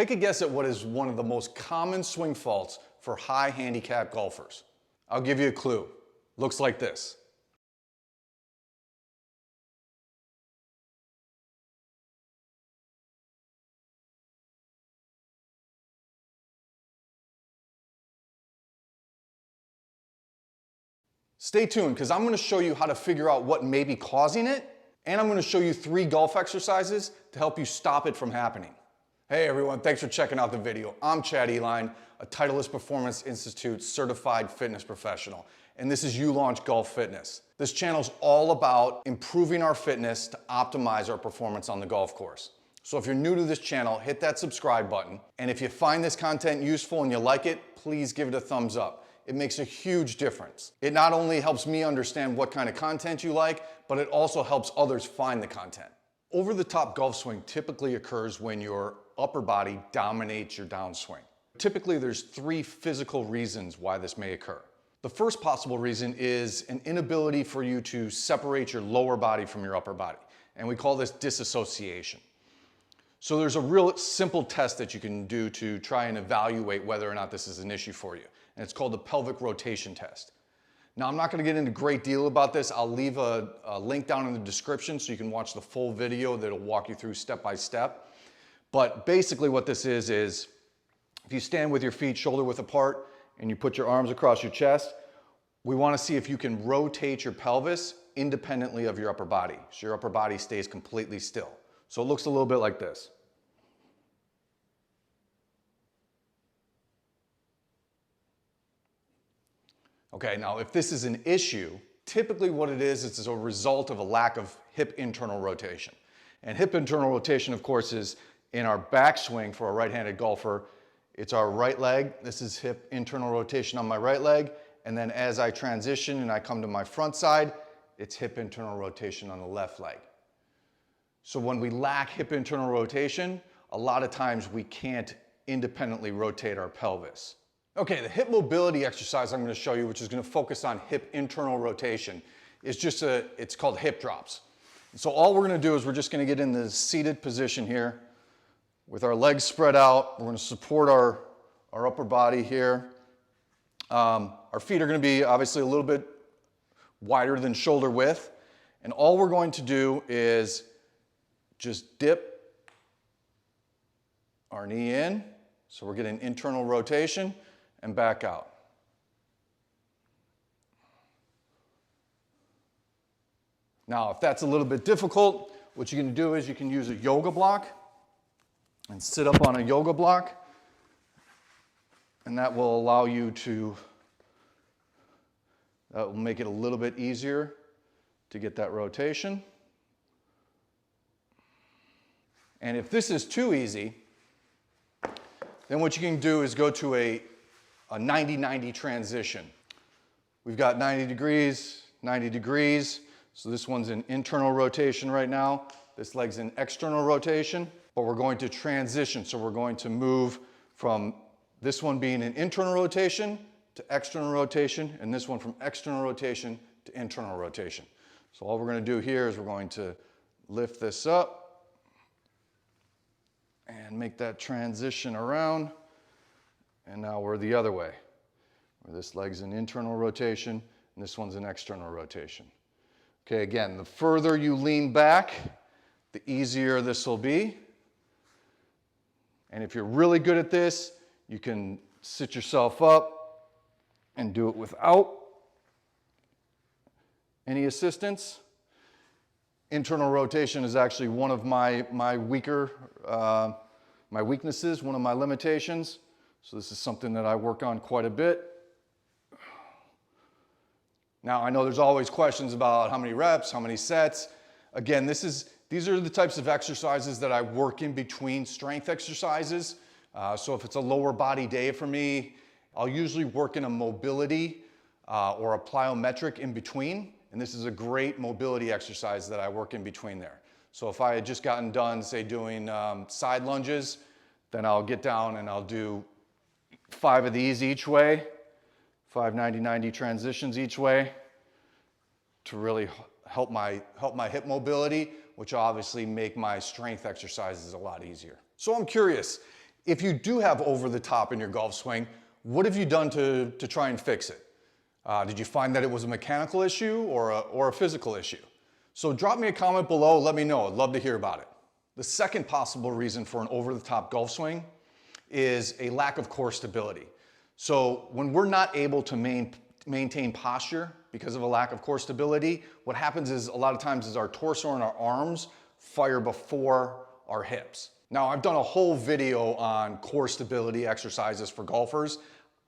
Take a guess at what is one of the most common swing faults for high handicap golfers. I'll give you a clue. Looks like this. Stay tuned, because I'm going to show you how to figure out what may be causing it, and I'm going to show you 3 golf exercises to help you stop it from happening. Hey everyone, thanks for checking out the video. I'm Chad Eline, a Titleist Performance Institute certified fitness professional, and this is ULaunch Golf Fitness. This channel is all about improving our fitness to optimize our performance on the golf course. So if you're new to this channel, hit that subscribe button, and if you find this content useful and you like it, please give it a thumbs up. It makes a huge difference. It not only helps me understand what kind of content you like, but it also helps others find the content. Over-the-top golf swing typically occurs when your upper body dominates your downswing. Typically, there's 3 physical reasons why this may occur. The first possible reason is an inability for you to separate your lower body from your upper body, and we call this disassociation. So there's a real simple test that you can do to try and evaluate whether or not this is an issue for you, and it's called the pelvic rotation test. Now, I'm not going to get into a great deal about this. I'll leave a link down in the description so you can watch the full video that'll walk you through step by step. But basically what this is if you stand with your feet shoulder width apart and you put your arms across your chest, we want to see if you can rotate your pelvis independently of your upper body, so your upper body stays completely still. So it looks a little bit like this. Okay, now if this is an issue, typically what it is, it's a result of a lack of hip internal rotation. And hip internal rotation, of course, is in our backswing for a right-handed golfer. It's our right leg. This is hip internal rotation on my right leg. And then as I transition and I come to my front side, it's hip internal rotation on the left leg. So when we lack hip internal rotation, a lot of times we can't independently rotate our pelvis. Okay, the hip mobility exercise I'm going to show you, which is going to focus on hip internal rotation, is it's called hip drops. So all we're going to do is we're just going to get in the seated position here with our legs spread out. We're going to support our upper body here. Our feet are going to be obviously a little bit wider than shoulder width. And all we're going to do is just dip our knee in. So we're getting internal rotation and back out. Now, if that's a little bit difficult, what you can do is you can use a yoga block and sit up on a yoga block, and that will allow you to, that will make it a little bit easier to get that rotation. And if this is too easy, then what you can do is go to a 90-90 transition. We've got 90 degrees, 90 degrees. So this one's in internal rotation right now. This leg's in external rotation, but we're going to transition. So we're going to move from this one being in internal rotation to external rotation, and this one from external rotation to internal rotation. So all we're going to do here is we're going to lift this up and make that transition around. And now we're the other way, where this leg's in internal rotation and this one's in external rotation. Okay, again, the further you lean back, the easier this will be. And if you're really good at this, you can sit yourself up and do it without any assistance. Internal rotation is actually one of my weaknesses, one of my limitations. So this is something that I work on quite a bit. Now, I know there's always questions about how many reps, how many sets. Again, these are the types of exercises that I work in between strength exercises. So if it's a lower body day for me, I'll usually work in a mobility or a plyometric in between. And this is a great mobility exercise that I work in between there. So if I had just gotten done, say, doing side lunges, then I'll get down and I'll do 5 of these each way, 5 90-90 transitions each way to really help my hip mobility, which obviously make my strength exercises a lot easier. So I'm curious, If you do have over the top in your golf swing, what have you done to try and fix it? Did you find that it was a mechanical issue or a physical issue? So drop me a comment below, let me know, I'd love to hear about it. The second possible reason for an over-the-top golf swing is a lack of core stability. So when we're not able to maintain posture because of a lack of core stability, what happens is a lot of times is our torso and our arms fire before our hips. Now I've done a whole video on core stability exercises for golfers.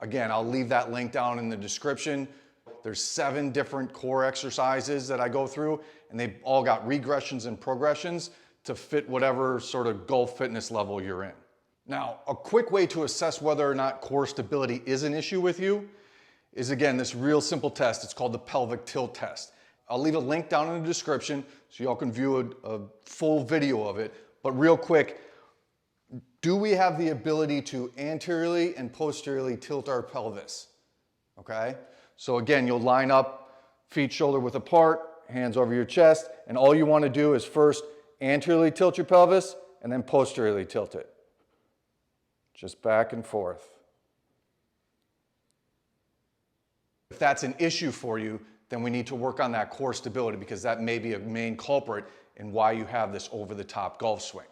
Again, I'll leave that link down in the description. There's 7 different core exercises that I go through, and they've all got regressions and progressions to fit whatever sort of golf fitness level you're in. Now, a quick way to assess whether or not core stability is an issue with you is, again, this real simple test. It's called the pelvic tilt test. I'll leave a link down in the description so y'all can view a full video of it. But real quick, do we have the ability to anteriorly and posteriorly tilt our pelvis? Okay? So again, you'll line up, feet shoulder width apart, hands over your chest, and all you want to do is first anteriorly tilt your pelvis and then posteriorly tilt it. Just back and forth. If that's an issue for you, then we need to work on that core stability because that may be a main culprit in why you have this over-the-top golf swing.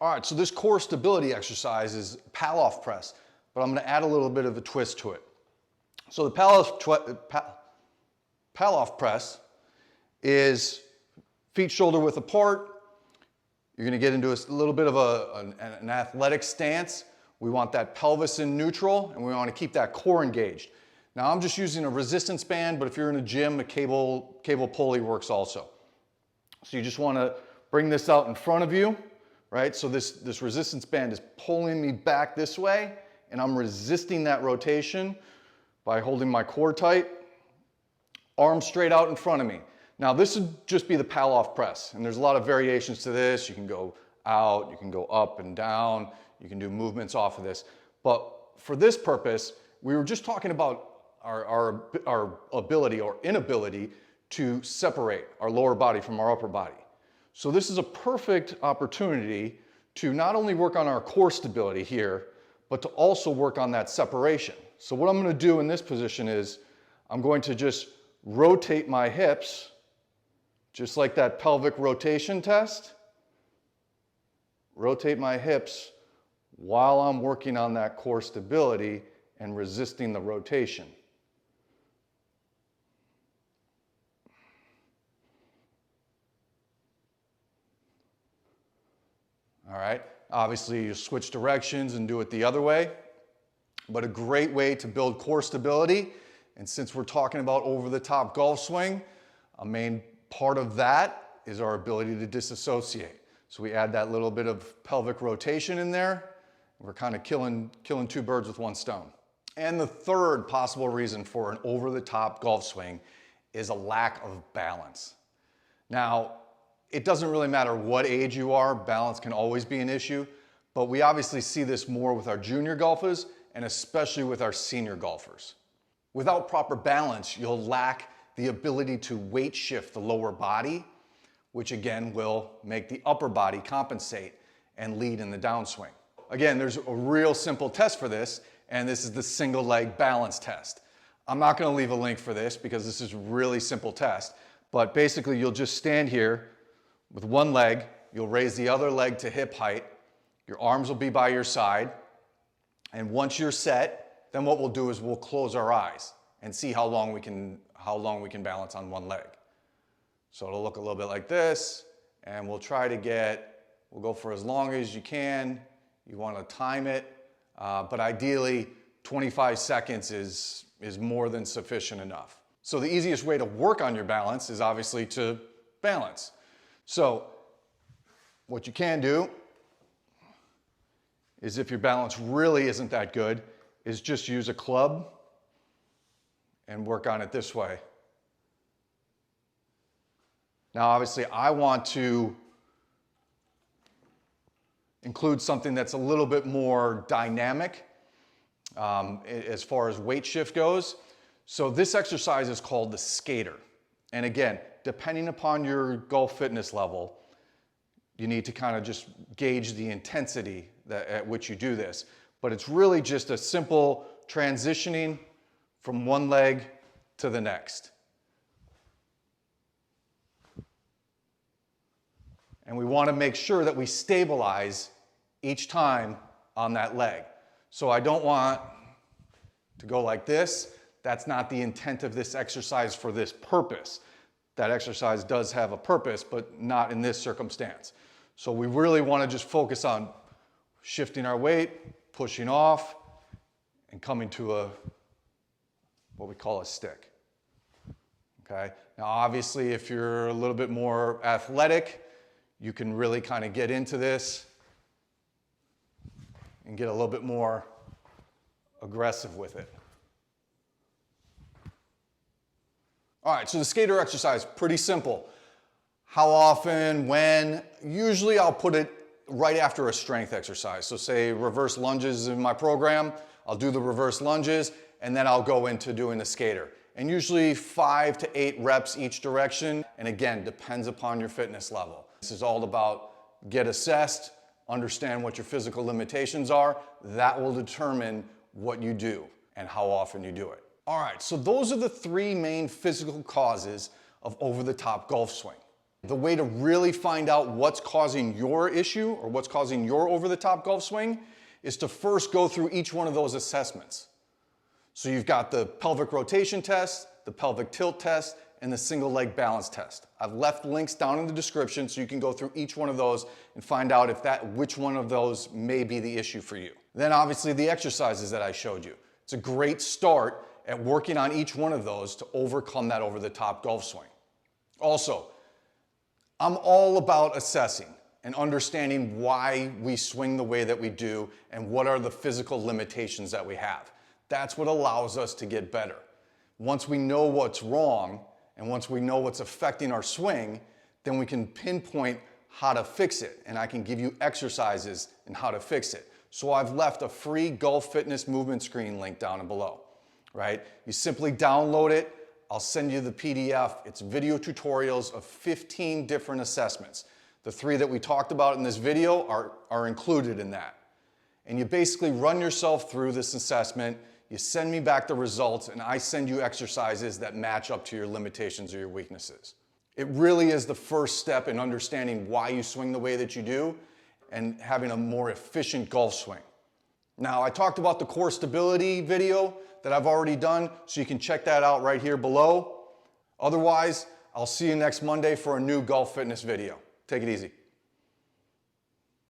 All right, so this core stability exercise is pal-off press, but I'm going to add a little bit of a twist to it. So the pal-off press is feet shoulder width apart. You're going to get into a little bit of an athletic stance. We want that pelvis in neutral, and we want to keep that core engaged. Now I'm just using a resistance band, but if you're in a gym, a cable pulley works also. So you just want to bring this out in front of you, right? So this resistance band is pulling me back this way, and I'm resisting that rotation by holding my core tight, arms straight out in front of me. Now this would just be the pal-off press, and there's a lot of variations to this. You can go out, you can go up and down, you can do movements off of this. But for this purpose, we were just talking about our ability or inability to separate our lower body from our upper body. So this is a perfect opportunity to not only work on our core stability here, but to also work on that separation. So what I'm going to do in this position is I'm going to just rotate my hips, just like that pelvic rotation test. Rotate my hips while I'm working on that core stability and resisting the rotation. All right, obviously you switch directions and do it the other way, but a great way to build core stability. And since we're talking about over-the-top golf swing, a main part of that is our ability to disassociate. So we add that little bit of pelvic rotation in there. We're kind of killing 2 birds with 1 stone. And the third possible reason for an over-the-top golf swing is a lack of balance. Now, it doesn't really matter what age you are, balance can always be an issue, but we obviously see this more with our junior golfers and especially with our senior golfers. Without proper balance, you'll lack the ability to weight shift the lower body, which again will make the upper body compensate and lead in the downswing. Again, there's a real simple test for this, and this is the single leg balance test. I'm not going to leave a link for this because this is a really simple test, but basically you'll just stand here with one leg, you'll raise the other leg to hip height, your arms will be by your side, and once you're set, then what we'll do is we'll close our eyes and see how long we can balance on one leg. So it'll look a little bit like this, and we'll go for as long as you can. You want to time it, but ideally 25 seconds is more than sufficient enough. So the easiest way to work on your balance is obviously to balance. So what you can do is, if your balance really isn't that good, is just use a club and work on it this way. Now obviously I want to include something that's a little bit more dynamic as far as weight shift goes. So this exercise is called the skater. And again, depending upon your golf fitness level, you need to kind of just gauge the intensity at which you do this. But it's really just a simple transitioning from one leg to the next. And we want to make sure that we stabilize each time on that leg. So I don't want to go like this. That's not the intent of this exercise for this purpose. That exercise does have a purpose, but not in this circumstance. So we really want to just focus on shifting our weight, pushing off, and coming to what we call a stick. Okay? Now obviously if you're a little bit more athletic, you can really kind of get into this and get a little bit more aggressive with it. All right, so the skater exercise, pretty simple. How often, when? Usually I'll put it right after a strength exercise. So say reverse lunges in my program, I'll do the reverse lunges, and then I'll go into doing the skater. And usually 5 to 8 reps each direction, and again, depends upon your fitness level. This is all about get assessed, understand what your physical limitations are. That will determine what you do and how often you do it. All right, so those are the 3 main physical causes of over-the-top golf swing. The way to really find out what's causing your issue or what's causing your over-the-top golf swing is to first go through each one of those assessments. So you've got the pelvic rotation test, the pelvic tilt test, and the single leg balance test. I've left links down in the description so you can go through each one of those and find out which one of those may be the issue for you. Then obviously the exercises that I showed you. It's a great start at working on each one of those to overcome that over-the-top golf swing. Also, I'm all about assessing and understanding why we swing the way that we do and what are the physical limitations that we have. That's what allows us to get better. Once we know what's wrong and once we know what's affecting our swing, then we can pinpoint how to fix it, and I can give you exercises and how to fix it. So I've left a free Golf Fitness movement screen link down below, right? You simply download it. I'll send you the PDF. It's video tutorials of 15 different assessments. The 3 that we talked about in this video are included in that. And you basically run yourself through this assessment. You send me back the results, and I send you exercises that match up to your limitations or your weaknesses. It really is the first step in understanding why you swing the way that you do and having a more efficient golf swing. Now, I talked about the core stability video that I've already done, so you can check that out right here below. Otherwise, I'll see you next Monday for a new golf fitness video. Take it easy.